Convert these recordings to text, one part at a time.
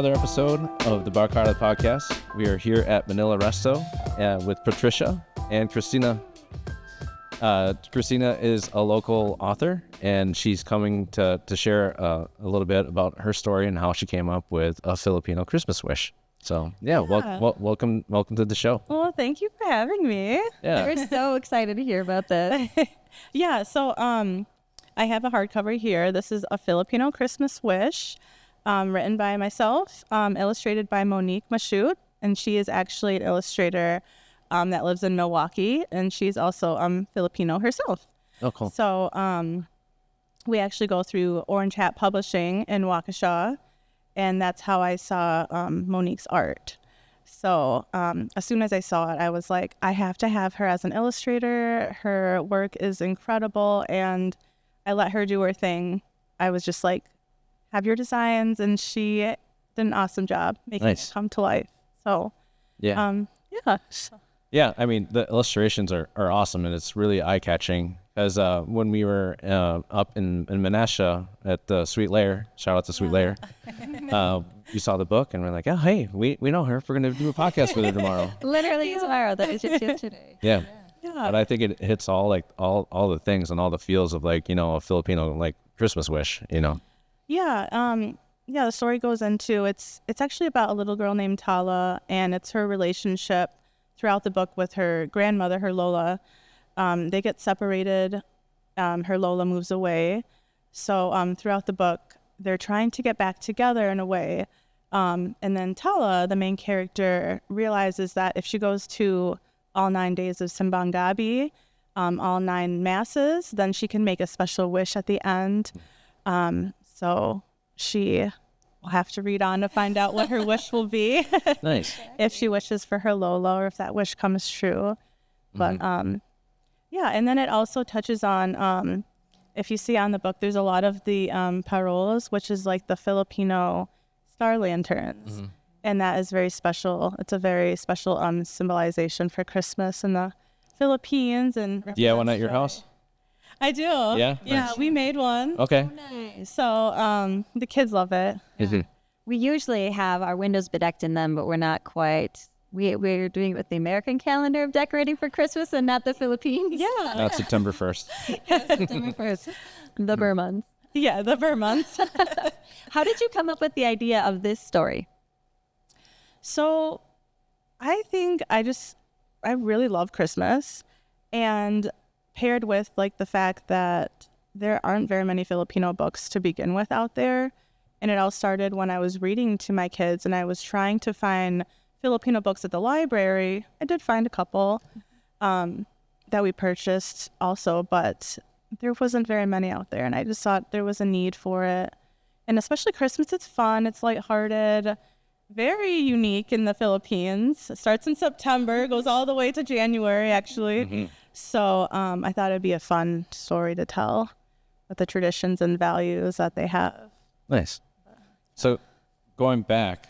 another episode of the Barcada podcast. We are here at Manila Resto with Patricia and Christina. Christina is a local author, and she's coming to share a little bit about her story and how she came up with a Filipino Christmas Wish. So, welcome to the show. Well, thank you for having me. Yeah. We're so excited to hear about this. So I have a hardcover here. This is a Filipino Christmas Wish, written by myself, illustrated by Monique Mashut, and she is actually an illustrator that lives in Milwaukee, and she's also Filipino herself. Oh, cool. So we actually go through Orange Hat Publishing in Waukesha, and that's how I saw Monique's art. So as soon as I saw it, I was like, I have to have her as an illustrator. Her work is incredible, and I let her do her thing. I was just like, have your designs, and she did an awesome job making it come to life. So yeah. Yeah, I mean, the illustrations are awesome, and it's really eye-catching. Because when we were up in Menasha at the Sweet Lair, shout out to Sweet Lair, we saw the book, and we're like, oh, hey, we know her. We're going to do a podcast with her tomorrow. Literally tomorrow. That was just yesterday. Yeah. But I think it hits all the things and all the feels of a Filipino Christmas wish, The story goes into it's actually about a little girl named Tala, and it's her relationship throughout the book with her grandmother, her Lola. They get separated. Her Lola moves away. So throughout the book, they're trying to get back together in a way. And then Tala, the main character, realizes that if she goes to all 9 days of Simbang Gabi, all 9 masses, then she can make a special wish at the end. So she will have to read on to find out what her wish will be. Nice. If she wishes for her Lola, or if that wish comes true. But and then it also touches on, if you see on the book, there's a lot of the paroles, which is like the Filipino star lanterns. And that is very special. It's a very special symbolization for Christmas in the Philippines. And yeah, one at your house? I do. Yeah? Yeah, Nice. we made one. Okay. Oh, nice. So the kids love it. We usually have our windows bedecked in them, but we're not quite. We're doing it with the American calendar of decorating for Christmas and not the Philippines. Yeah. Not September 1st. September 1st. The Burr month. Yeah, the Burr month. How did you come up with the idea of this story? So I think I really love Christmas, and paired with the fact that there aren't very many Filipino books to begin with out there. And it all started when I was reading to my kids, and I was trying to find Filipino books at the library. I did find a couple that we purchased also, but there wasn't very many out there. And I just thought there was a need for it. And especially Christmas, it's fun, it's lighthearted, very unique in the Philippines. It starts in September, goes all the way to January, actually. So I thought it'd be a fun story to tell with the traditions and values that they have. Nice. So going back,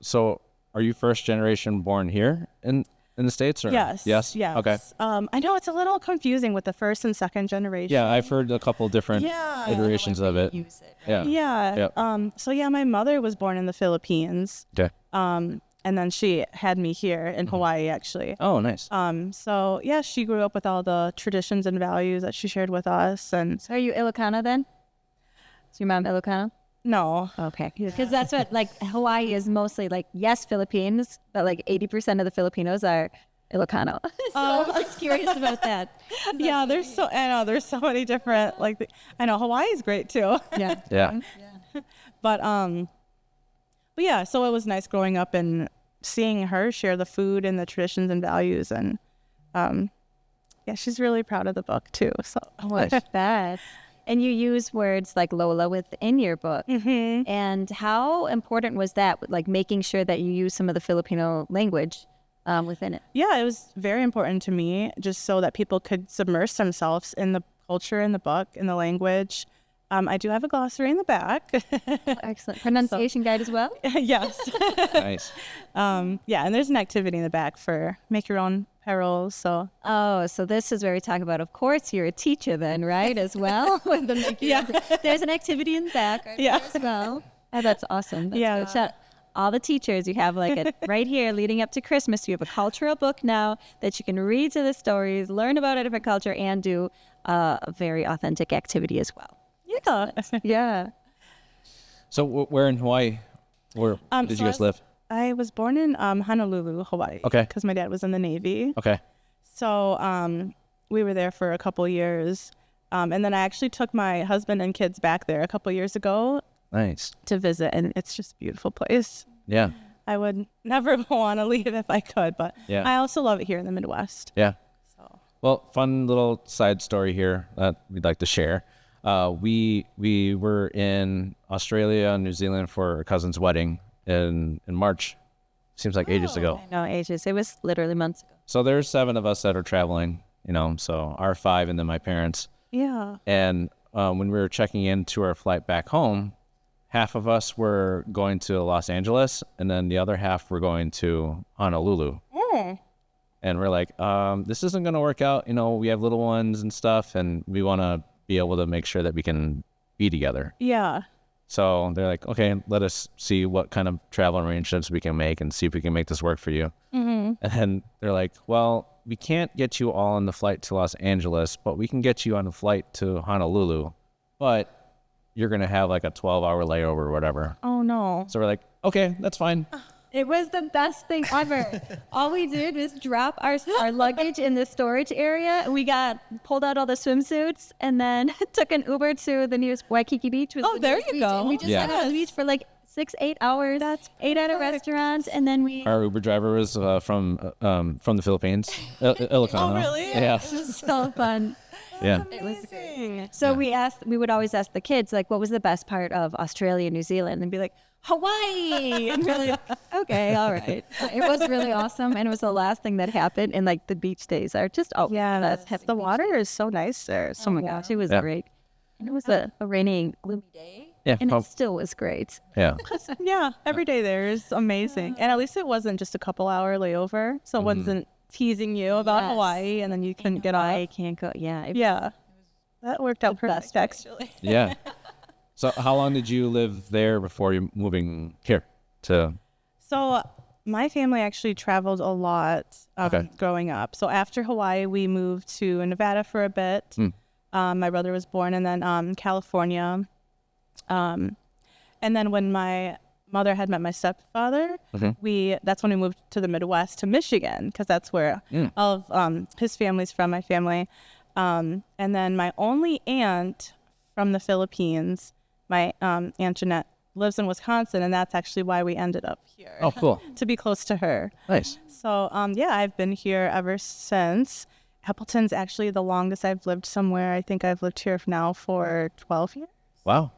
so are you first generation born here in the States? Or? Yes. Okay. I know it's a little confusing with the first and second generation. Yeah, I've heard a couple different iterations of it. Yeah. So my mother was born in the Philippines. Okay. And then she had me here in Hawaii, actually. Oh, nice. So she grew up with all the traditions and values that she shared with us. And So are you Ilocano then? Is your mom Ilocano? no. Okay. Because that's what, Hawaii is mostly, yes, Philippines, but 80% of the Filipinos are Ilocano. So I'm just curious about that. There's so many different, I know Hawaii's great too. Yeah. Yeah. But so it was nice growing up and seeing her share the food and the traditions and values, and she's really proud of the book too. So Nice. That. And you use words like Lola within your book. And how important was that, making sure that you use some of the Filipino language within it? Yeah, it was very important to me, just so that people could submerge themselves in the culture, in the book, in the language. I do have a glossary in the back. Excellent. Pronunciation guide as well? Yes. Nice. And there's an activity in the back for make your own paroles. So so this is where we talk about, of course, you're a teacher then, right, as well? With the there's an activity in the back right there as well. Oh, that's awesome. That's good. all the teachers, you have like a right here leading up to Christmas. You have a cultural book now that you can read to the stories, learn about a different culture, and do a very authentic activity as well. Yeah. Yeah. So where in Hawaii? Where did so you guys live? I was born in Honolulu, Hawaii. Okay. Because my dad was in the Navy. Okay. So we were there for a couple years. And then I actually took my husband and kids back there a couple years ago Nice. to visit. And it's just a beautiful place. Yeah. I would never want to leave if I could. But Yeah. I also love it here in the Midwest. Yeah. So. Well, fun little side story here that we'd like to share. We were in Australia and New Zealand for a cousin's wedding in March. Seems like ages ago. I know, ages. It was literally months ago. So there's 7 of us that are traveling, so our 5 and then my parents. Yeah. And when we were checking into our flight back home, half of us were going to Los Angeles and then the other half were going to Honolulu. And we're like, this isn't going to work out. We have little ones and stuff and we want to be able to make sure that we can be together. Yeah. So they're like, okay, let us see what kind of travel arrangements we can make and see if we can make this work for you. Mm-hmm. And then they're like, well, we can't get you all on the flight to Los Angeles, but we can get you on a flight to Honolulu, but you're going to have like a 12-hour layover or whatever. Oh, no. So we're like, okay, that's fine. It was the best thing ever. All we did was drop our luggage in the storage area. We pulled out all the swimsuits and then took an Uber to the nearest Waikiki Beach. Oh, there you go. And we just hung out on the beach for like 6-8 hours. Ate at a restaurant, and then we. Our Uber driver was from the Philippines, Ilocano. Oh, really? Yeah. It was so fun. Yeah. It was great. So we would always ask the kids, like, what was the best part of Australia, New Zealand? And be like, Hawaii. And we're like, okay, all right. It was really awesome. And it was the last thing that happened. And like the beach days are just, The water is so nice there. Oh my gosh, it was great. And it was a rainy, gloomy day. Yeah. And it still was great. Yeah. Yeah, every day there is amazing. And at least it wasn't just a couple hour layover. So it wasn't teasing you about Yes. Hawaii and then you couldn't get I off. can't go. Yeah. Yeah. That worked out perfect, actually. Yeah. So how long did you live there before you moving here to? So my family actually traveled a lot growing up. So after Hawaii, we moved to Nevada for a bit. My brother was born, and then California. And then when my mother had met my stepfather, that's when we moved to the Midwest, to Michigan, because that's where all of his family's from, my family. And then my only aunt from the Philippines, my Aunt Jeanette, lives in Wisconsin, and that's actually why we ended up here. Oh, cool. To be close to her. Nice. So, I've been here ever since. Appleton's actually the longest I've lived somewhere. I think I've lived here now for 12 years. Wow.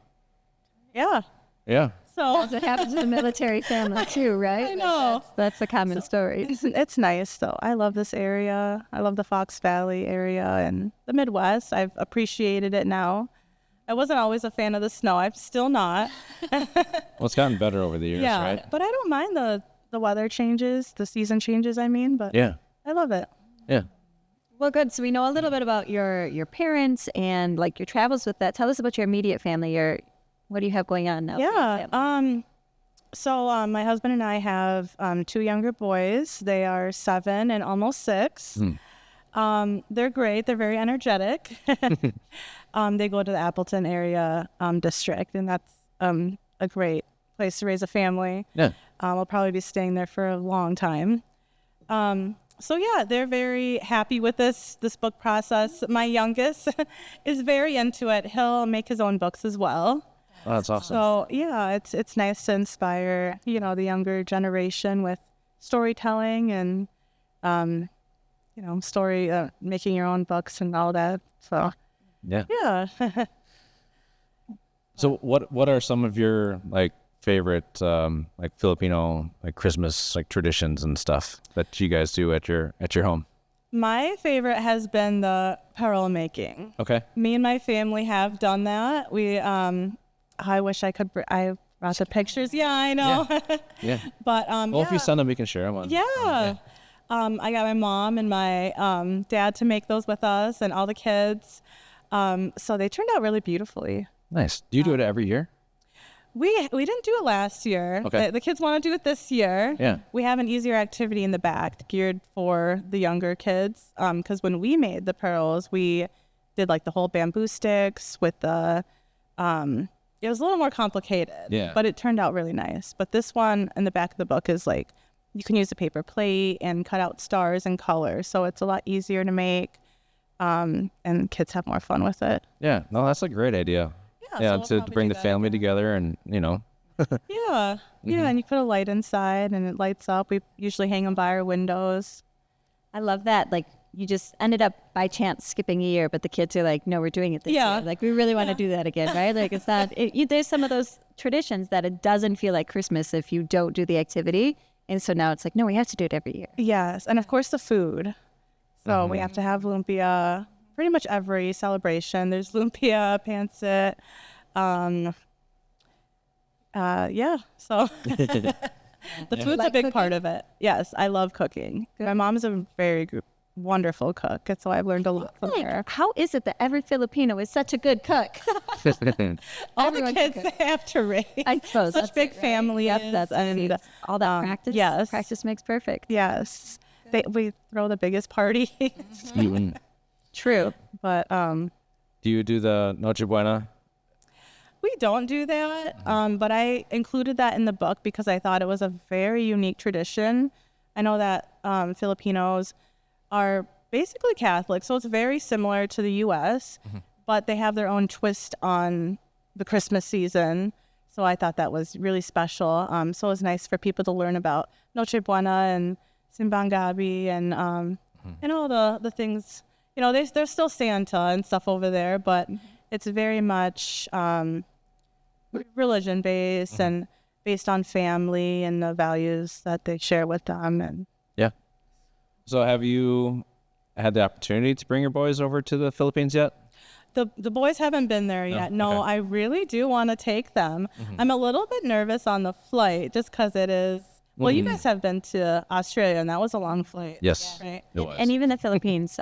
Yeah. Yeah. So That's what happens to the military family too, right? I know. That's a common story. It's nice though. I love this area. I love the Fox Valley area and the Midwest. I've appreciated it now. I wasn't always a fan of the snow. I'm still not. Well, it's gotten better over the years, right? But I don't mind the weather changes, the season changes, I mean, but Yeah. I love it. Yeah. Well, good. So we know a little bit about your parents and like your travels with that. Tell us about your immediate family. What do you have going on now? for your Yeah. family? So my husband and I have 2 younger boys. They are 7 and almost 6. They're great. They're very energetic. They go to the Appleton area district, and that's a great place to raise a family. Yeah. We'll probably be staying there for a long time. So yeah, they're very happy with this book process. My youngest is very into it. He'll make his own books as well. Oh, that's awesome. So yeah, it's nice to inspire, the younger generation with storytelling and, making your own books and all that. So Yeah. yeah. So what are some of your favorite Filipino Christmas traditions and stuff that you guys do at your home? My favorite has been the parole making. Okay. Me and my family have done that. We, I wish I could, I brought the pictures. Yeah, I know. Yeah. But, Well, if you send them, we can share them on. Yeah. I got my mom and my dad to make those with us and all the kids. So they turned out really beautifully. Nice. Do you do it every year? We didn't do it last year. Okay. The kids want to do it this year. Yeah. We have an easier activity in the back geared for the younger kids. Because when we made the pearls, we did like the whole bamboo sticks with the. It was a little more complicated. Yeah. But it turned out really nice. But this one in the back of the book is like you can use a paper plate and cut out stars and colors, so it's a lot easier to make. And kids have more fun with it. Yeah. No, that's a great idea. So Yeah, we'll to probably bring do the that family again. together and, Yeah, and you put a light inside and it lights up. We usually hang them by our windows. I love that. Like you just ended up by chance skipping a year, but the kids are like, no, we're doing it this Yeah. year. Like we really want to do that again, right? Like it's not, there's some of those traditions that it doesn't feel like Christmas if you don't do the activity. And so now it's like, no, we have to do it every year. Yes, and of course the food. So we have to have lumpia pretty much every celebration. There's lumpia, pancit. So the food's a Like big cooking? part of it. Yes, I love cooking. My mom's a very wonderful cook, and so I've learned a lot from her. How is it that every Filipino is such a good cook? All the Everyone can kids cook. have to raise I suppose such that's big it, right? families. Yep, that's and all that practice. yes. Practice makes perfect. yes, we throw the biggest party. True. But Do you do the Noche Buena? we don't do that, but I included that in the book because I thought it was a very unique tradition. I know that Filipinos are basically Catholic, so it's very similar to the U.S., but they have their own twist on the Christmas season. So I thought that was really special. So it was nice for people to learn about Noche Buena and Simbang Gabi and all the things. You know, there's still Santa and stuff over there, but it's very much religion based and based on family and the values that they share with them. And Yeah. So have you had the opportunity to bring your boys over to the Philippines yet? the boys haven't been there yet. No, Okay. I really do want to take them. I'm a little bit nervous on the flight just because it is. Well, you guys have been to Australia, and that was a long flight. Yes. Right. It was. And even the Philippines,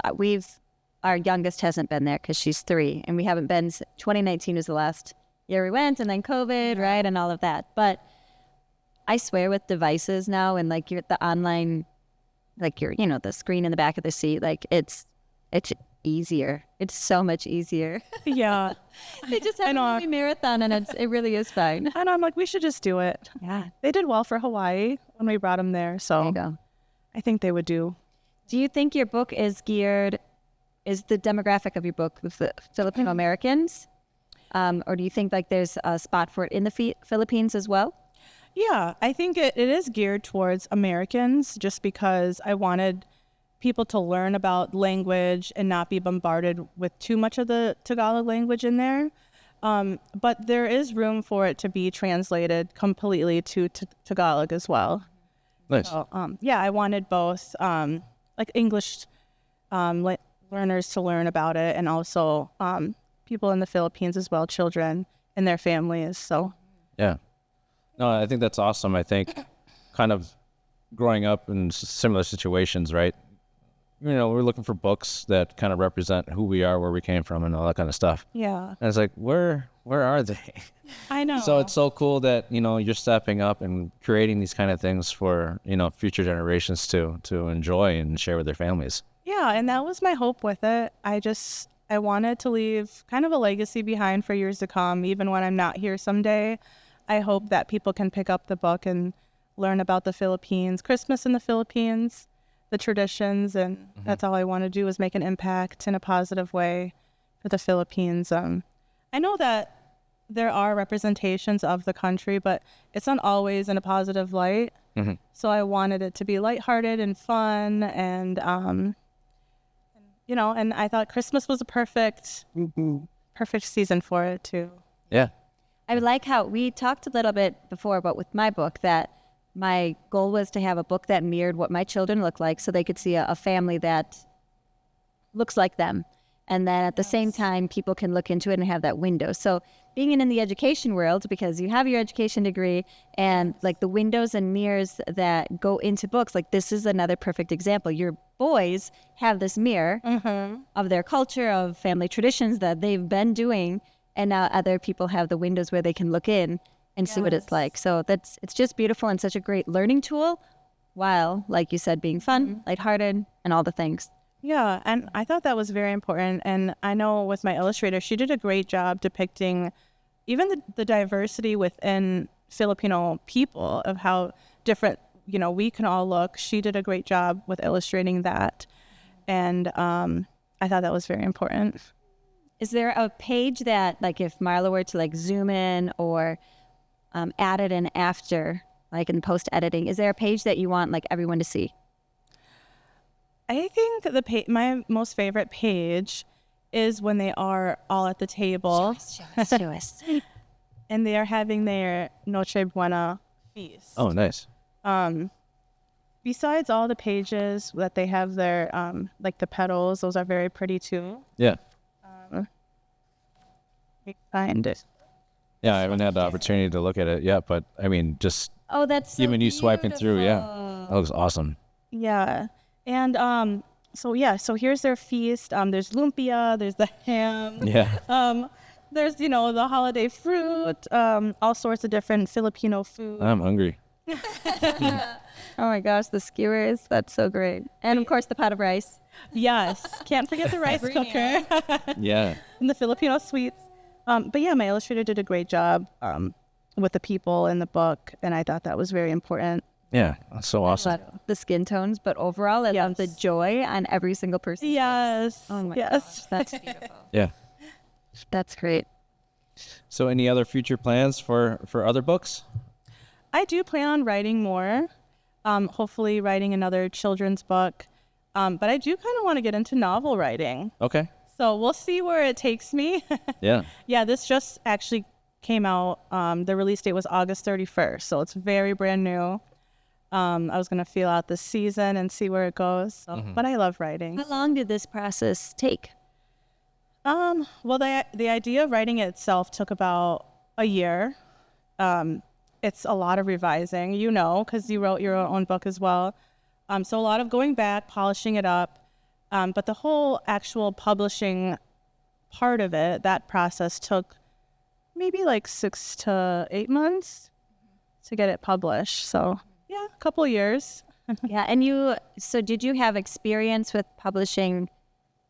our youngest hasn't been there because she's 3, and we haven't been. 2019 was the last year we went, and then COVID, right, and all of that. But I swear, with devices now, and like the online, like the screen in the back of the seat, like it's easier. It's so much easier. Yeah. They just have a movie marathon, and it really is fine. And I'm like, we should just do it. Yeah, They did well for Hawaii when we brought them there, there so you go. I think they would do. Do you think your book is the demographic of your book with the Filipino Americans? Or do you think like there's a spot for it in the Philippines as well? Yeah, I think it is geared towards Americans just because I wanted people to learn about language and not be bombarded with too much of the Tagalog language in there. But there is room for it to be translated completely to Tagalog as well. Nice. So, yeah, I wanted both like English learners to learn about it and also people in the Philippines as well, children and their families. So Yeah. No, I think that's awesome. I think kind of growing up in similar situations, right? We're looking for books that kind of represent who we are, where we came from, and all that kind of stuff. yeah, And it's like, where are they? I know. So it's so cool that, you're stepping up and creating these kind of things for, future generations to enjoy and share with their families. Yeah, and that was my hope with it. I wanted to leave kind of a legacy behind for years to come, even when I'm not here someday. I hope that people can pick up the book and learn about the Philippines, Christmas in the Philippines, the traditions, and that's all I want to do is make an impact in a positive way for the Philippines. I know that there are representations of the country, but it's not always in a positive light. So I wanted it to be lighthearted and fun, and and I thought Christmas was a perfect season for it too. Yeah. I like how we talked a little bit before about with my book that my goal was to have a book that mirrored what my children look like so they could see a family that looks like them. And then at the same time, people can look into it and have that window. So being in the education world, because you have your education degree and like the windows and mirrors that go into books, like this is another perfect example. Your boys have this mirror of their culture, of family traditions that they've been doing. And now other people have the windows where they can look in and see what it's like. So it's just beautiful and such a great learning tool, while, like you said, being fun, lighthearted, and all the things. Yeah, and I thought that was very important. And I know with my illustrator, she did a great job depicting even the diversity within Filipino people, of how different, we can all look. She did a great job with illustrating that. And I thought that was very important. Is there a page that, like, if Marla were to like zoom in or add it in after, like in post editing, is there a page that you want like everyone to see? I think my most favorite page is when they are all at the table. Show us. And they are having their Noche Buena feast. Oh, nice. Besides all the pages that they have their, like the petals, those are very pretty too. Yeah. Find it. Yeah, I haven't had the opportunity to look at it yet, but I mean, just Oh, that's so even you swiping through, yeah, beautiful. that looks awesome. Yeah. And so here's their feast. There's lumpia, there's the ham. Yeah. There's, the holiday fruit, all sorts of different Filipino food. I'm hungry. Oh my gosh, the skewers, that's so great. And of course the pot of rice. Yes. Can't forget the rice cooker Yeah. and the Filipino sweets. But yeah, my illustrator did a great job with the people in the book, and I thought that was very important. Yeah. That's so awesome. The skin tones, but overall I love the joy on every single person. Yes. Oh my yes. gosh, that's beautiful. Yeah. That's great. So any other future plans for other books? I do plan on writing more, hopefully writing another children's book. But I do kind of want to get into novel writing. Okay. So we'll see where it takes me. Yeah. Yeah, this just actually came out. The release date was August 31st, so it's very brand new. I was going to feel out this season and see where it goes. So, But I love writing. How long did this process take? Well, the idea of writing it itself took about a year. It's a lot of revising, because you wrote your own book as well. So a lot of going back, polishing it up. But the whole actual publishing part of it, that process took maybe like 6 to 8 months to get it published. So yeah, a couple of years. Yeah, and so did you have experience with publishing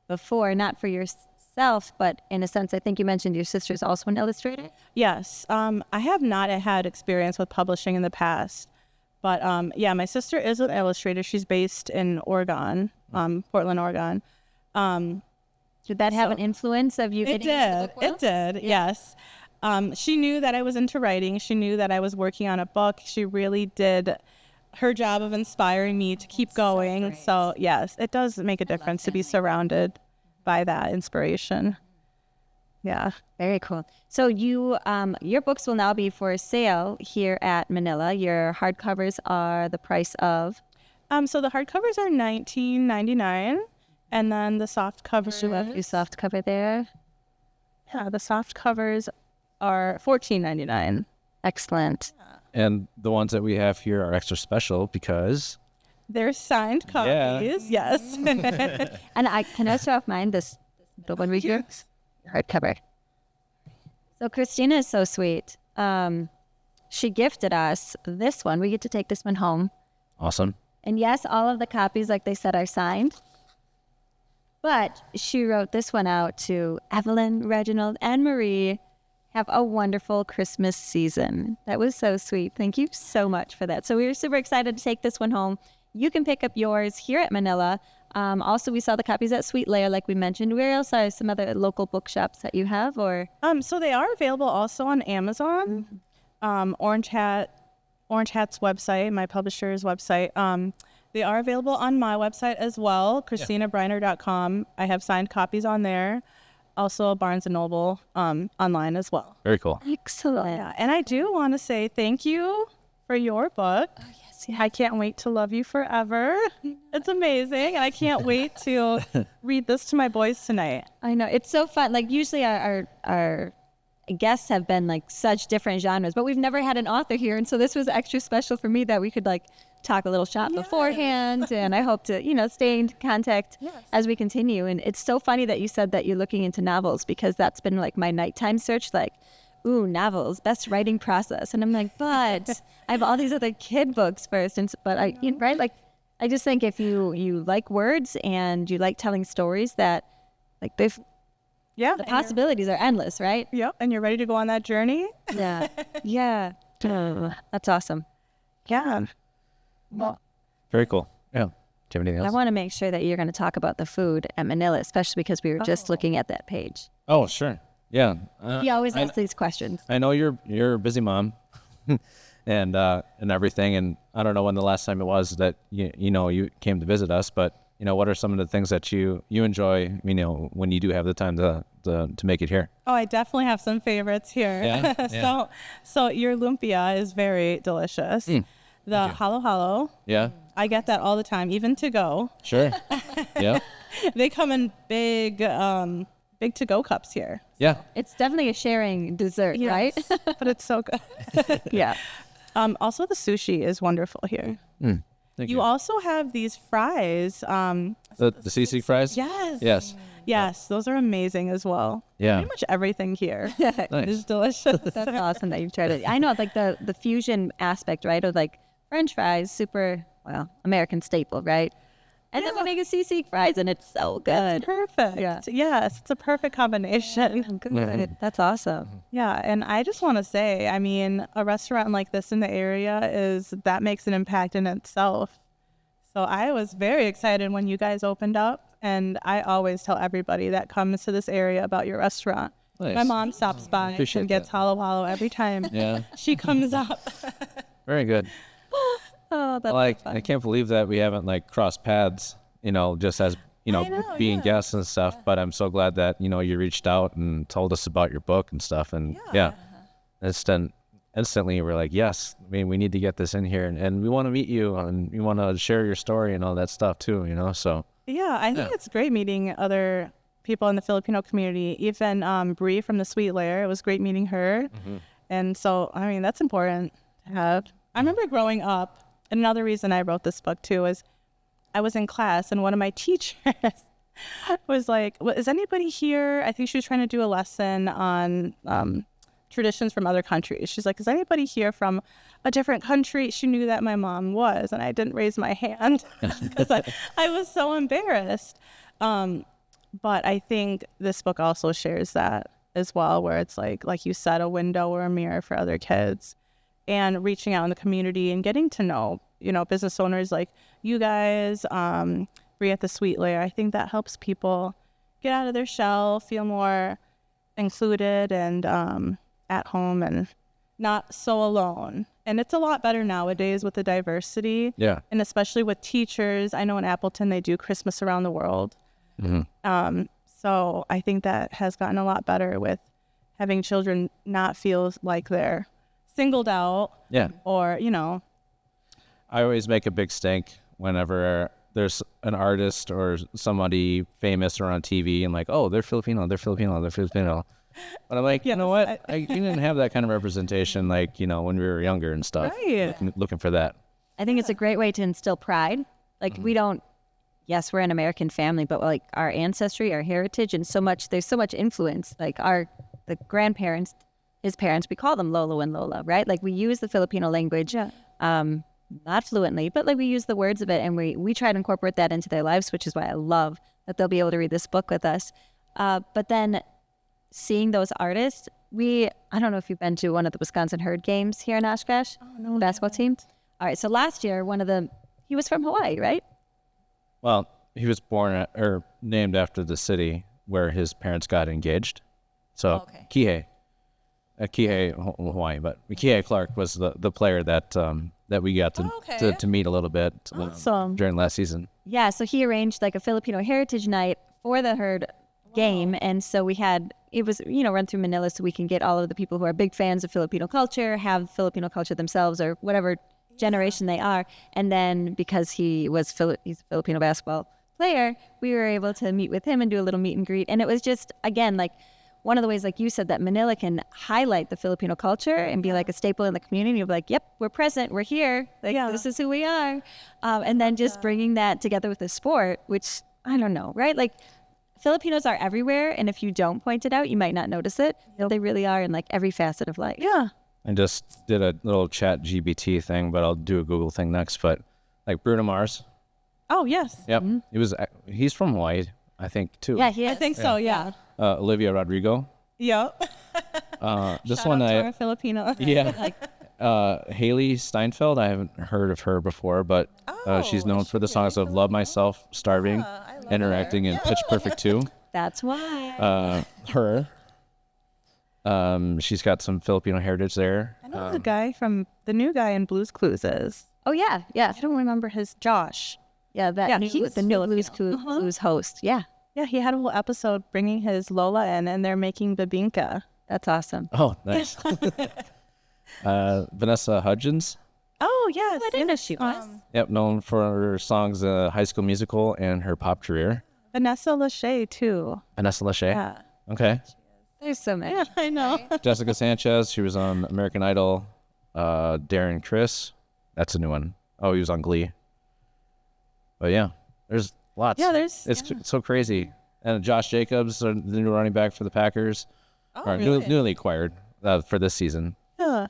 before, not for yourself, but in a sense, I think you mentioned your sister's also an illustrator? Yes, I have not had experience with publishing in the past. But yeah, my sister is an illustrator. She's based in Oregon, Portland, Oregon. Did that have an influence of you It getting into the book world? It did, yes. She knew that I was into writing. She knew that I was working on a book. She really did her job of inspiring me to keep going. So yes, it does make a difference to be surrounded by that inspiration. Yeah. Very cool. So your books will now be for sale here at Manila. Your hardcovers are the price of? So the hardcovers are $19.99, and then the soft covers. You soft cover there. Yeah, the soft covers are $14.99. Excellent. And the ones that we have here are extra special because They're signed copies. Yes. And can I show off mine? This middle one right here. Hardcover. So Christina is so sweet. She gifted us this one. We get to take this one home. awesome. And yes, all of the copies, like they said, are signed. But she wrote this one out to Evelyn, Reginald, and Marie. Have a wonderful Christmas season. That was so sweet. Thank you so much for that. So we were super excited to take this one home. You can pick up yours here at Manila. Also, we saw the copies at Sweet Layer, like we mentioned. Where else are some other local bookshops that you have? Or So they are available also on Amazon. Orange Hat's website, my publisher's website. They are available on my website as well, ChristinaBryner.com. I have signed copies on there. Also Barnes & Noble online as well. Very cool. excellent. Yeah, and I do want to say thank you for your book. Oh, yes. I can't wait to love you forever. It's amazing. And I can't wait to read this to my boys tonight. I know. It's so fun. Like usually our guests have been like such different genres, but we've never had an author here. And so this was extra special for me that we could like talk a little shop beforehand. And I hope to, stay in contact as we continue. And it's so funny that you said that you're looking into novels because that's been like my nighttime search. Like, ooh, novels, best writing process. And I'm like, but I have all these other kid books first. And but right? Like, I just think if you like words and you like telling stories, that like the possibilities are endless, right? Yep. And you're ready to go on that journey. Yeah. Yeah. That's awesome. Yeah. Very cool. Yeah. Do you have anything I else? want to make sure that you're going to talk about the food at Manila, especially because we were just looking at that page. Oh, sure. Yeah. He always asks these questions. I know you're a busy mom and everything. And I don't know when the last time it was that, you came to visit us, but, what are some of the things that you enjoy, when you do have the time to make it here? Oh, I definitely have some favorites here. Yeah? So your lumpia is very delicious. The halo halo. Yeah. I get that all the time, even to go. Sure. Yeah. They come in big to go cups here. Yeah. It's definitely a sharing dessert, right? But it's so good. Yeah. Also, the sushi is wonderful here. Thank You also have these fries. The sisig fries? Yes. Yes. Yes, those are amazing as well. Yeah. Pretty much everything here Nice. is delicious. That's awesome that you've tried it. I know, like the fusion aspect, right? Of like French fries, super, American staple, right? And then we make a sisig fries, and it's so good. Perfect. Yeah. Yes, it's a perfect combination. Good. That's awesome. Yeah, and I just want to say, I mean, a restaurant like this in the area that makes an impact in itself. So I was very excited when you guys opened up, and I always tell everybody that comes to this area about your restaurant. Nice. My mom stops by Appreciate and gets that. halo halo every time Yeah. she comes up. Very good. Oh, that's Like, so fun. I can't believe that we haven't crossed paths, just as, being guests and stuff. But I'm so glad that, you reached out and told us about your book and stuff. And instantly we're like, yes, I mean, we need to get this in here and we want to meet you and we want to share your story and all that stuff too, so. Yeah, I think it's great meeting other people in the Filipino community. Even Bree from the Sweet Lair, it was great meeting her. And so, I mean, that's important to have. I remember growing up, and another reason I wrote this book too is I was in class and one of my teachers was like, is anybody here? I think she was trying to do a lesson on traditions from other countries. She's like, is anybody here from a different country? She knew that my mom was, and I didn't raise my hand because I was so embarrassed. But I think this book also shares that as well, where it's like you said, a window or a mirror for other kids, and reaching out in the community and getting to know, business owners like you guys, Bree at the Sweet Lair. I think that helps people get out of their shell, feel more included and at home and not so alone. And it's a lot better nowadays with the diversity. Yeah. And especially with teachers. I know in Appleton they do Christmas around the world. So I think that has gotten a lot better with having children not feel like they're singled out. Yeah. Or, I always make a big stink whenever there's an artist or somebody famous or on TV and oh, they're Filipino. But I'm like, you know what? I didn't have that kind of representation when we were younger and stuff. Right. Looking for that. I think it's a great way to instill pride. We don't, yes, we're an American family, but our ancestry, our heritage, and there's so much influence. The grandparents, his parents, we call them Lolo and Lola, right? We use the Filipino language, not fluently, but we use the words of it, and we try to incorporate that into their lives, which is why I love that they'll be able to read this book with us. But then seeing those artists, I don't know if you've been to one of the Wisconsin Herd games here in Oshkosh, basketball team. All right, so last year, he was from Hawaii, right? Well, he was born or named after the city where his parents got engaged. So Kihei, Hawaii, but Kihei Clark was the player that we got to meet a little bit during last season. Yeah, so he arranged a Filipino Heritage Night for the Herd game, and so it was run through Manila so we can get all of the people who are big fans of Filipino culture, have Filipino culture themselves or whatever generation they are, and then because he's a Filipino basketball player, we were able to meet with him and do a little meet and greet, and it was just again one of the ways, like you said, that Manila can highlight the Filipino culture and be a staple in the community. You'll be yep, we're present, we're here, this is who we are, and then just bringing that together with the sport, which I don't know, right? Filipinos are everywhere, and if you don't point it out, you might not notice it. They really are in like every facet of life. Yeah. I just did a little chat GBT thing, but I'll do a Google thing next. But like Bruno Mars. Oh, yes. Yep. He's from Hawaii, I think, too. Yeah, he is. I think so, yeah. Olivia Rodrigo. Yep. This Shout one, out to our Filipino. yeah. Haley Steinfeld. I haven't heard of her before, but she's known for the songs of Love Myself, Starving, Interacting, and Pitch Perfect 2. That's why. Her. She's got some Filipino heritage there. I know the new guy in Blue's Clues is. Oh, yeah. Yeah. I don't remember his Josh. Yeah, the new Blues Clues host. Yeah. Yeah, he had a whole episode bringing his Lola in, and they're making bibingka. That's awesome. Oh, nice. Vanessa Hudgens. Oh, yes. I didn't know she was. Yep, known for her songs High School Musical and her pop career. Vanessa Lachey, too. Vanessa Lachey. Yeah. Okay. There's so many. Yeah, I know. Jessica Sanchez. She was on American Idol. Darren Criss. That's a new one. Oh, he was on Glee. But yeah, there's lots. Yeah, It's so crazy. And Josh Jacobs, the new running back for the Packers. Oh, really? Newly acquired for this season. Yeah.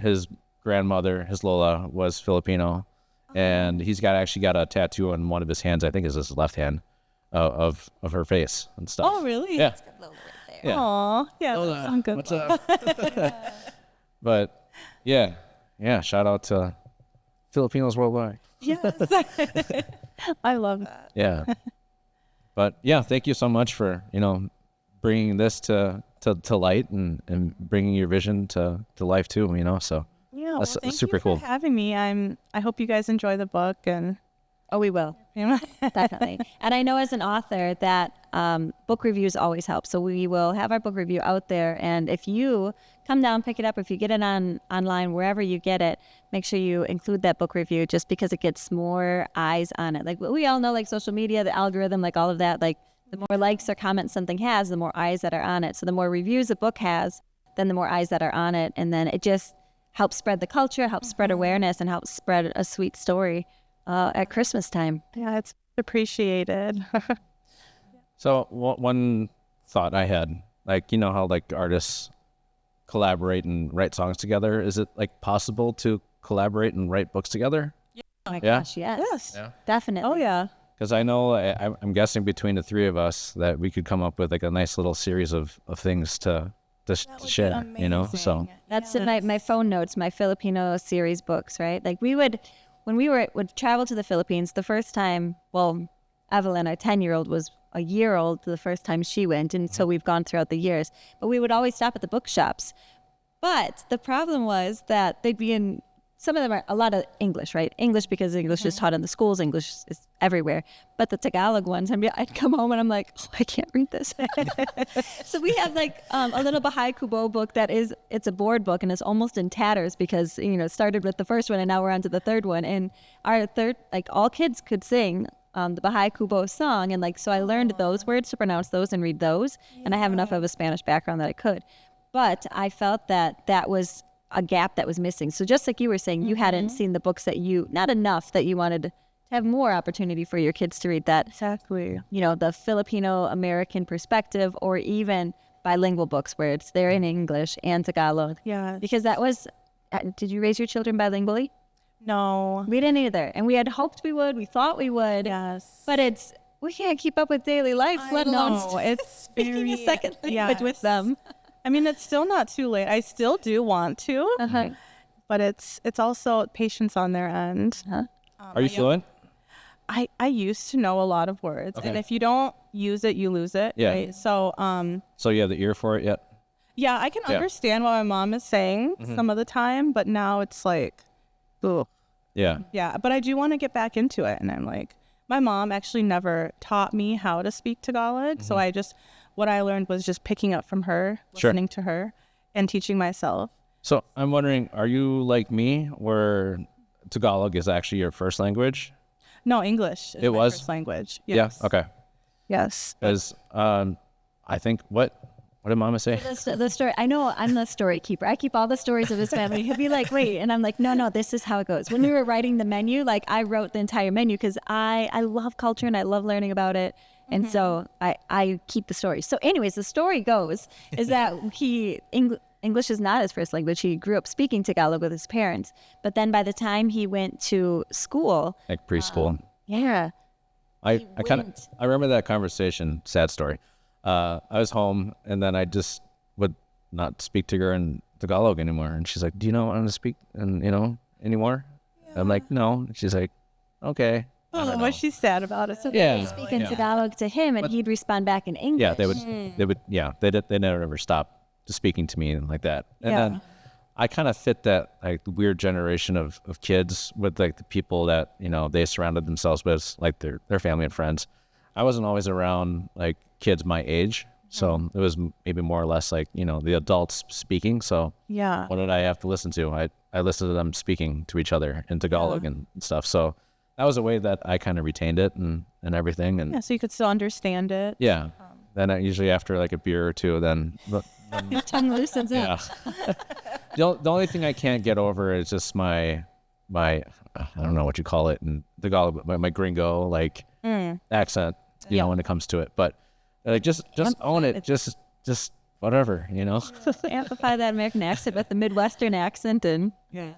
His grandmother, his Lola, was Filipino, and he's actually got a tattoo on one of his hands. I think is his left hand, of her face and stuff. Oh, really? Yeah. Yeah. Aw. Yeah, Lola, that's some good what's love. up? But yeah. Shout out to Filipinos worldwide. Yes. I love that. Yeah. But yeah, thank you so much for bringing this to light and bringing your vision to life too. So Yeah, well, that's thank super you cool. for having me. I hope you guys enjoy the book and Oh, we will. Definitely. And I know as an author that book reviews always help. So we will have our book review out there. And if you come down, pick it up, if you get it online, wherever you get it, make sure you include that book review just because it gets more eyes on it. Like we all know, like social media, the algorithm, like all of that, like the more likes or comments something has, the more eyes that are on it. So the more reviews a book has, then the more eyes that are on it. And then it just helps spread the culture, helps spread awareness, and helps spread a sweet story at Christmas time. yeah, it's appreciated. So one thought I had, like, how like artists collaborate and write songs together. Is it like possible to collaborate and write books together? Oh my Yeah? gosh, yes. Yes. Yeah. Definitely. Oh, yeah. Because I know I'm guessing between the three of us that we could come up with like a nice little series of things to share. So That's in my phone notes, my Filipino series books, right? Like when we would travel to the Philippines the first time, well, Evelyn, our 10-year-old, was a year old the first time she went. And so we've gone throughout the years. But we would always stop at the bookshops. But the problem was that they'd be in, some of them are a lot of English, right? English because English is taught in the schools. English is everywhere. But the Tagalog ones, I'd come home and I'm like, oh, I can't read this. So we have like a little Baha'i Kubo book it's a board book and it's almost in tatters because, it started with the first one and now we're on to the third one. And our third, like all kids could sing the Baha'i Kubo song. And like, so I learned those words to pronounce those and read those. And I have enough of a Spanish background that I could. But I felt that was a gap that was missing. So just like you were saying, you hadn't seen the books not enough that you wanted to have more opportunity for your kids to read that, Exactly. the Filipino American perspective or even bilingual books where it's there in English and Tagalog. Yeah. Because that was, did you raise your children bilingually? No. We didn't either. And we had hoped we would, we thought we would, Yes. but we can't keep up with daily life, let alone No, it's speaking a second language yes. with them. I mean, it's still not too late. I still do want to, Uh-huh. but it's also patience on their end. are you fluent? I used to know a lot of words, and Okay. if you don't use it, you lose it. Yeah. Right? So, So you have the ear for it yet? yeah, I can understand what my mom is saying some of the time, but now it's like, ugh. Yeah. Yeah. But I do want to get back into it, and I'm like, my mom actually never taught me how to speak Tagalog, so what I learned was just picking up from her, Sure. listening to her, and teaching myself. So I'm wondering, are you like me, where Tagalog is actually your first language? No, English is It my was? first language. Yes. Yeah. Okay. Yes. Because I think what did Mama say? The story. I know I'm the story keeper. I keep all the stories of his family. He'll be like, wait. And I'm like, no, this is how it goes. When we were writing the menu, like I wrote the entire menu because I love culture and I love learning about it. And so I keep the story. So anyways, the story goes is that English is not his first language. He grew up speaking Tagalog with his parents. But then by the time he went to school, Like preschool. yeah, I remember that conversation. Sad story. I was home, and then I just would not speak to her in Tagalog anymore. And she's like, "Do you know what I'm to speak and anymore?" Yeah. I'm like, "No." And she's like, "Okay." Oh, was she sad about it? so they would speak in Tagalog to him, and he'd respond back in English. Yeah, they never ever stop speaking to me and like that. And then I kind of fit that like weird generation of kids with like the people that they surrounded themselves with, like their family and friends. I wasn't always around like kids my age, so it was maybe more or less like the adults speaking. So what did I have to listen to? I listened to them speaking to each other in Tagalog and stuff. So that was a way that I kind of retained it and everything. And so you could still understand it. Yeah. Then usually after like a beer or two, then his tongue loosens up. The only thing I can't get over is just my I don't know what you call it in Tagalog, but my gringo like accent, when it comes to it. But like just own it, just whatever, Amplify that American accent with the Midwestern accent and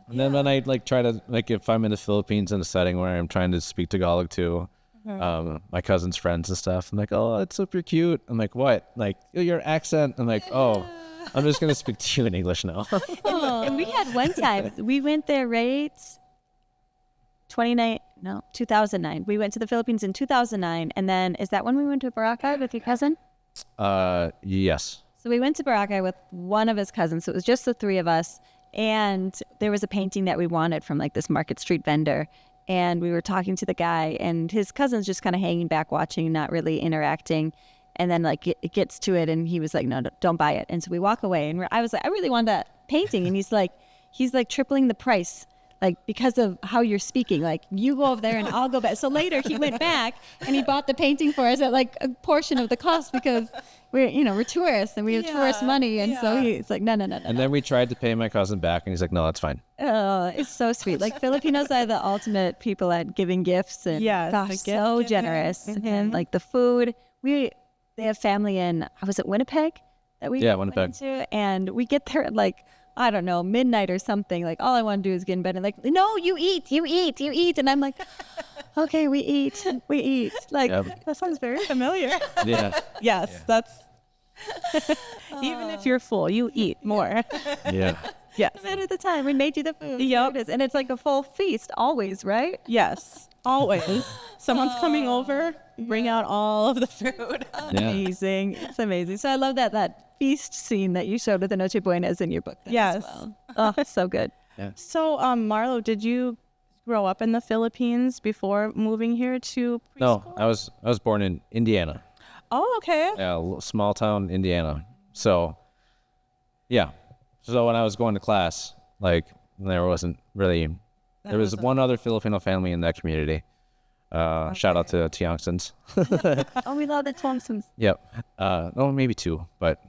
then when I like try to like if I'm in the Philippines in a setting where I'm trying to speak Tagalog to my cousin's friends and stuff, I'm like, "Oh, it's super cute." I'm like, "What?" Like, your accent. I'm like, "Oh, I'm just gonna speak to you in English now." And we had one time we went there right 2009. We went to the Philippines in 2009, and then is that when we went to Boracay with your cousin? Yes. So we went to Boracay with one of his cousins. So it was just the three of us, and there was a painting that we wanted from like this Market Street vendor. And we were talking to the guy, and his cousin's just kind of hanging back, watching, not really interacting. And then like it gets to it, and he was like, "No, don't buy it." And so we walk away, and I was like, "I really want that painting." And he's like tripling the price, like because of how you're speaking. Like you go over there, and I'll go back. So later he went back and he bought the painting for us at like a portion of the cost because we're tourists and we have tourist money. And so he's like, no. And then we tried to pay my cousin back, and he's like, "No, that's fine." Oh, it's so sweet. Like Filipinos are the ultimate people at giving gifts, and gosh, so generous. And like the food, they have family in, was it Winnipeg that we Winnipeg went to? And we get there at like, I don't know, midnight or something. Like all I want to do is get in bed and like, "No, you eat. And I'm like, "Okay, we eat. Like that sounds very familiar. Yeah. Yes, that's even if you're full, you eat more. Yeah. Yes. No matter the time, we made you the food. Yep. It is. And it's like a full feast always, right? Yes, always. Someone's coming over, bring out all of the food. Amazing. It's amazing. So I love that feast scene that you showed with the Noche Buenas in your book. Yes. As well. Oh, so good. Yeah. So, Marlo, did you grow up in the Philippines before moving here to preschool? No, I was born in Indiana. Oh, okay. Yeah, a little small town, Indiana. So, yeah. So when I was going to class, like there wasn't really. There was one other Filipino family in that community. Shout out to Tiangsons. Oh, we love the Thompsons. Yep. No, maybe two, but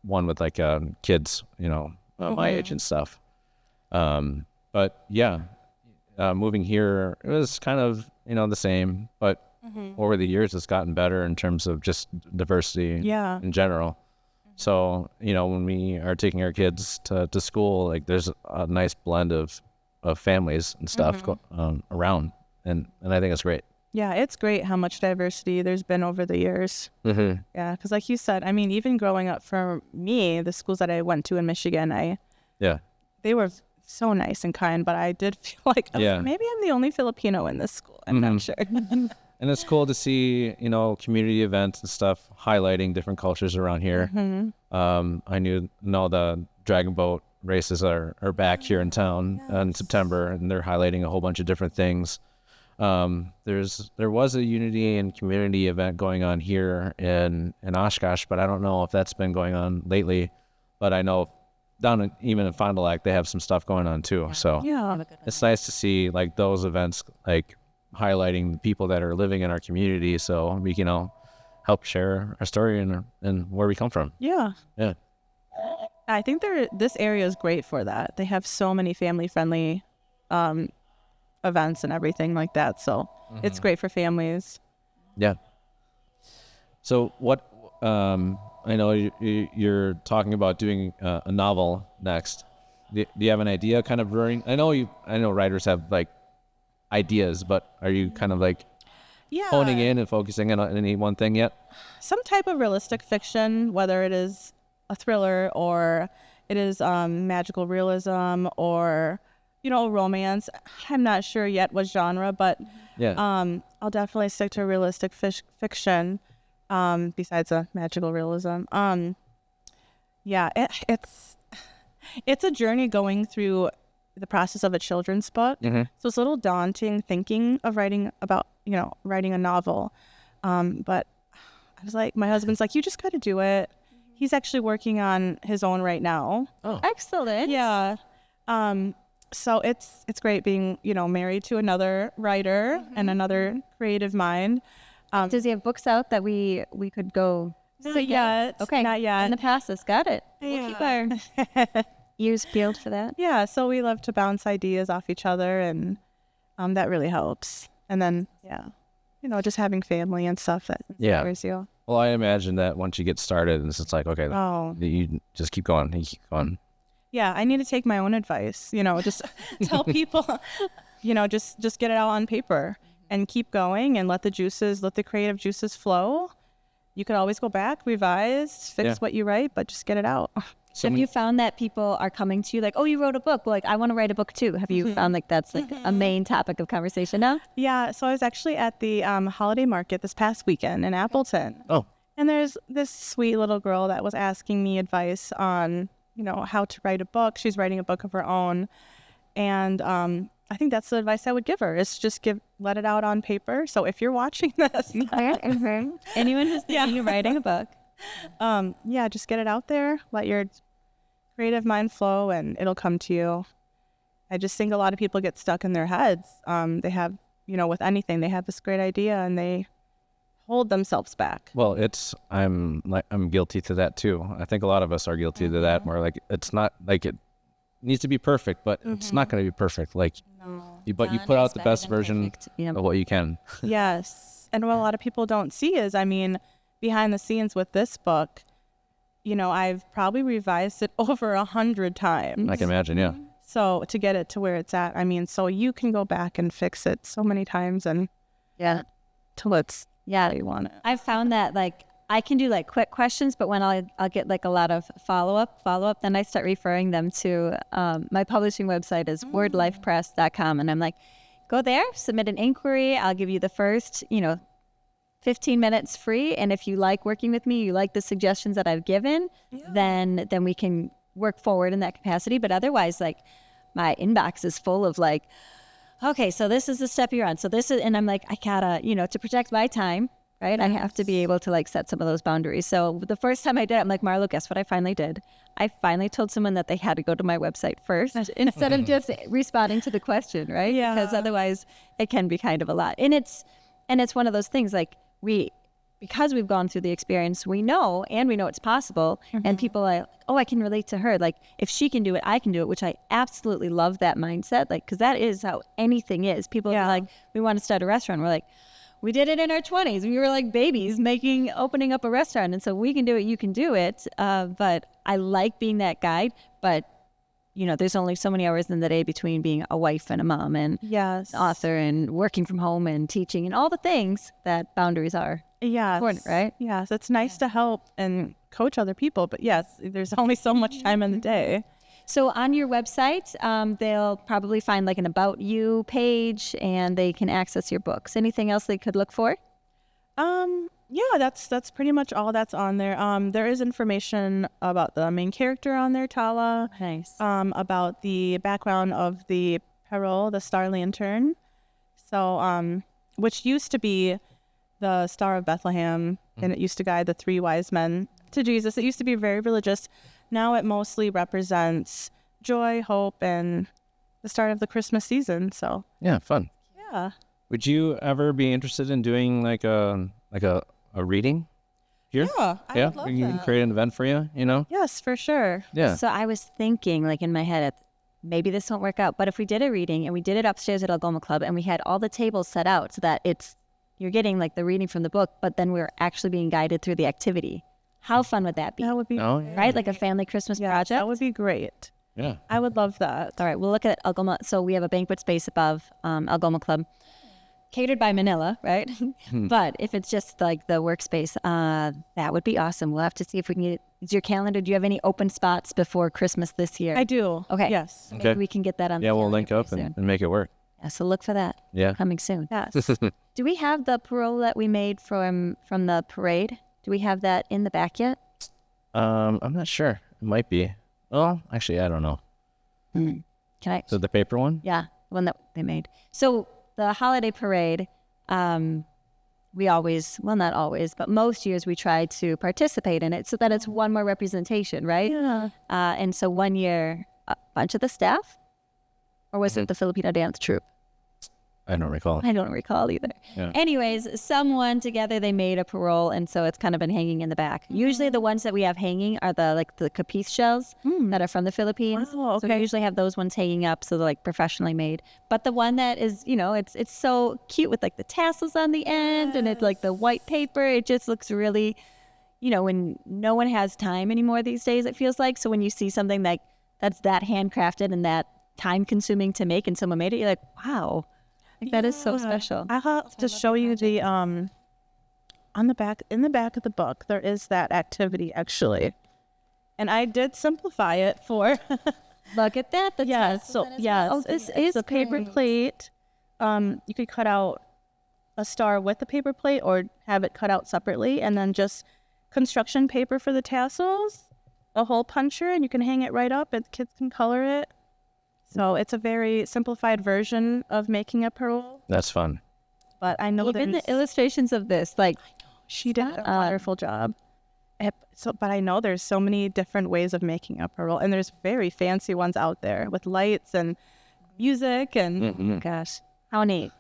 one with like kids, my age and stuff. But yeah, moving here, it was kind of the same, but over the years it's gotten better in terms of just diversity in general. So when we are taking our kids to school, like there's a nice blend of families and stuff around, and I think it's great. Yeah, it's great how much diversity there's been over the years. Mm-hmm. Yeah, because like you said, I mean, even growing up for me, the schools that I went to in Michigan, they were so nice and kind, but I did feel like I was like, maybe I'm the only Filipino in this school. I'm not sure. And it's cool to see, community events and stuff highlighting different cultures around here. I know the dragon boat races are back here in town in September, and they're highlighting a whole bunch of different things. There was a unity and community event going on here in Oshkosh, but I don't know if that's been going on lately. But I know even in Fond du Lac, they have some stuff going on too. So it's nice to see like those events like highlighting the people that are living in our community, so we can help share our story and where we come from. Yeah. I think this area is great for that. They have so many family friendly events and everything like that, so it's great for families. So what? I know you're talking about doing a novel next. Do you have an idea, kind of brewing? I know writers have like ideas, but are you kind of like Yeah. honing in and focusing on any one thing yet? Some type of realistic fiction, whether it is a thriller or it is magical realism or romance. I'm not sure yet what genre, but I'll definitely stick to realistic fiction besides a magical realism. It's a journey going through the process of a children's book. So it's a little daunting thinking of writing a novel. But I was like, my husband's like, you just got to do it. He's actually working on his own right now. Oh, excellent. Yeah. So it's great being, married to another writer and another creative mind. Does he have books out that we could go? Not yet. Okay. Not yet. In the process. Got it. We'll keep our ears peeled for that. Yeah. So we love to bounce ideas off each other, and that really helps. And then, just having family and stuff that inspires you. Well, I imagine that once you get started, it's just like, okay, you just keep going. You keep going. Yeah, I need to take my own advice. Just tell people, just get it out on paper and keep going and let the creative juices flow. You could always go back, revise, fix what you write, but just get it out. So have you found that people are coming to you like, oh, you wrote a book? Well, like, I want to write a book too. Have you found like that's like a main topic of conversation now? Yeah. So I was actually at the holiday market this past weekend in Appleton. Oh. And there's this sweet little girl that was asking me advice on, how to write a book. She's writing a book of her own. And I think that's the advice I would give her is just let it out on paper. So if you're watching this, anyone who's thinking of writing a book, just get it out there. Let your creative mind flow and it'll come to you. I just think a lot of people get stuck in their heads. They have, with anything, they have this great idea and they hold themselves back. Well, I'm guilty to that too. I think a lot of us are guilty to that. Where like it's not like it needs to be perfect, but it's not going to be perfect. Like, but you put out the best version of what you can. Yes, and what a lot of people don't see is, behind the scenes with this book, I've probably revised it over 100 times. I can imagine, yeah. So to get it to where it's at, so you can go back and fix it so many times and till it's you want it. I've found that like I can do like quick questions, but when I'll get like a lot of follow up, then I start referring them to my publishing website is wordlifepress.com, and I'm like, go there, submit an inquiry. I'll give you the first 15 minutes free, and if you like working with me, you like the suggestions that I've given, then we can work forward in that capacity. But otherwise, like my inbox is full of like, okay, so this is the step you're on. So this is, and I'm like, I gotta, to protect my time, right? I have to be able to like set some of those boundaries. So the first time I did it, I'm like, Marlo, guess what I finally did? I finally told someone that they had to go to my website first instead of just responding to the question, right? Yeah. Because otherwise it can be kind of a lot. And it's one of those things like because we've gone through the experience, we know it's possible. And people are like, oh, I can relate to her. Like if she can do it, I can do it, which I absolutely love that mindset. Like, cause that is how anything is. People are like, we want to start a restaurant. We're like, we did it in our 20s. We were like babies opening up a restaurant. And so we can do it, you can do it. But I like being that guide, but there's only so many hours in the day between being a wife and a mom and an author and working from home and teaching and all the things that boundaries are. Important, right? Yes, it's nice to help and coach other people, but yes, there's only so much time in the day. So on your website, they'll probably find like an About You page and they can access your books. Anything else they could look for? Yeah, that's pretty much all that's on there. There is information about the main character on there, Tala. Nice. About the background of the Peril, the Star Lantern. So, which used to be the Star of Bethlehem, and it used to guide the three wise men to Jesus. It used to be very religious. Now it mostly represents joy, hope, and the start of the Christmas season. So yeah, fun. Yeah. Would you ever be interested in doing like a reading here? Yeah, I would love You can that. create an event for you. Yes, for sure. Yeah. So I was thinking like in my head, maybe this won't work out, but if we did a reading and we did it upstairs at Algoma Club and we had all the tables set out so that it's you're getting like the reading from the book, but then we're actually being guided through the activity. How fun would that be? That would be Oh, yeah. Right? Like a family Christmas project. That would be great. Yeah. I would love that. All right, we'll look at Algoma. So we have a banquet space above Algoma Club, catered by Manila, right? But if it's just like the workspace, that would be awesome. We'll have to see if we can get. Is your calendar? Do you have any open spots before Christmas this year? I do. Okay. Yes. Maybe Okay. we can get that on. Yeah, the we'll calendar link up pretty and soon. make it work. Yeah, so look for that. Yeah. Coming soon. Yes. Do we have the parole that we made from the parade? Do we have that in the back yet? I'm not sure. It might be. Well, actually, I don't know. Can I? So the paper one? Yeah, the one that they made. So the holiday parade, we always, well, not always, but most years we try to participate in it so that it's one more representation, right? Yeah. And so one year, a bunch of the staff, or was it the Filipino dance troupe? I don't recall. I don't recall either. Yeah. Anyways, someone together, they made a parole, and so it's kind of been hanging in the back. Usually the ones that we have hanging are the capiz shells that are from the Philippines. Wow, So we okay. usually have those ones hanging up, so they're like professionally made. But the one that is, it's so cute with like the tassels on the end and it's like the white paper. It just looks really, when no one has time anymore these days, it feels like. So when you see something like that's that handcrafted and that time consuming to make and someone made it, you're like, wow. Like, that is so special. I'll have to show you the on the back, in the back of the book, there is that activity actually. And I did simplify it for Look at that. The yes, tassels so on it as yes, well. Oh, this it's is a paper great. plate. You could cut out a star with the paper plate or have it cut out separately, and then just construction paper for the tassels, a hole puncher, and you can hang it right up and kids can color it. So it's a very simplified version of making a parole, That's fun. but I know Even there's the illustrations of this, like, she did a wonderful job. But I know there's so many different ways of making a parole, and there's very fancy ones out there with lights and music and gosh, how neat.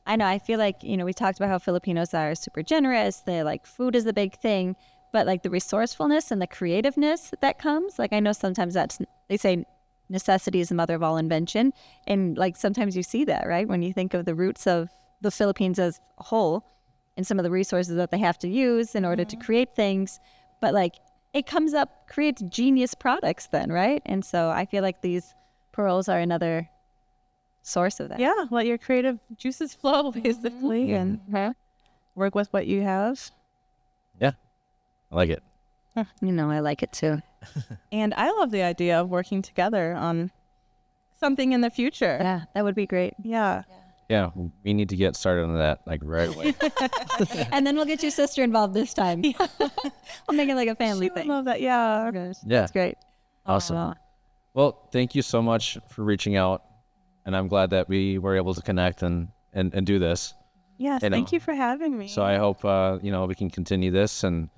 I know. I feel like, we talked about how Filipinos are super generous. They like food is a big thing, but like the resourcefulness and the creativeness that comes, like I know sometimes they say necessity is the mother of all invention. And like sometimes you see that, right? When you think of the roots of the Philippines as a whole and some of the resources that they have to use in order to create things. But like it comes up, creates genius products then, right? And so I feel like these paroles are another source of that. yeah, let your creative juices flow basically and work with what you have. Yeah. I like it. I like it too. And I love the idea of working together on something in the future. Yeah, that would be great. Yeah. Yeah. We need to get started on that like right away. And then we'll get your sister involved this time. We'll make it like a family She would thing. love that. Yeah. Yeah. That's great. Awesome. Aw. Well, thank you so much for reaching out. And I'm glad that we were able to connect and do this. Yes. You know. Thank you for having me. So I hope, we can continue this and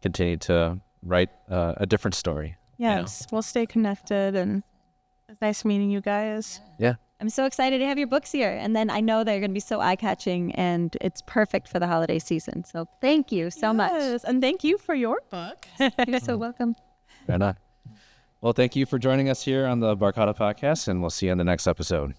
continue to write a different story. yes. We'll stay connected, and it's nice meeting you guys. Yeah. I'm so excited to have your books here. And then I know they're going to be so eye-catching and it's perfect for the holiday season. So thank you so much. Yes, and thank you for your book. You're so welcome. Right on. Well, thank you for joining us here on the Barcata Podcast, and we'll see you on the next episode.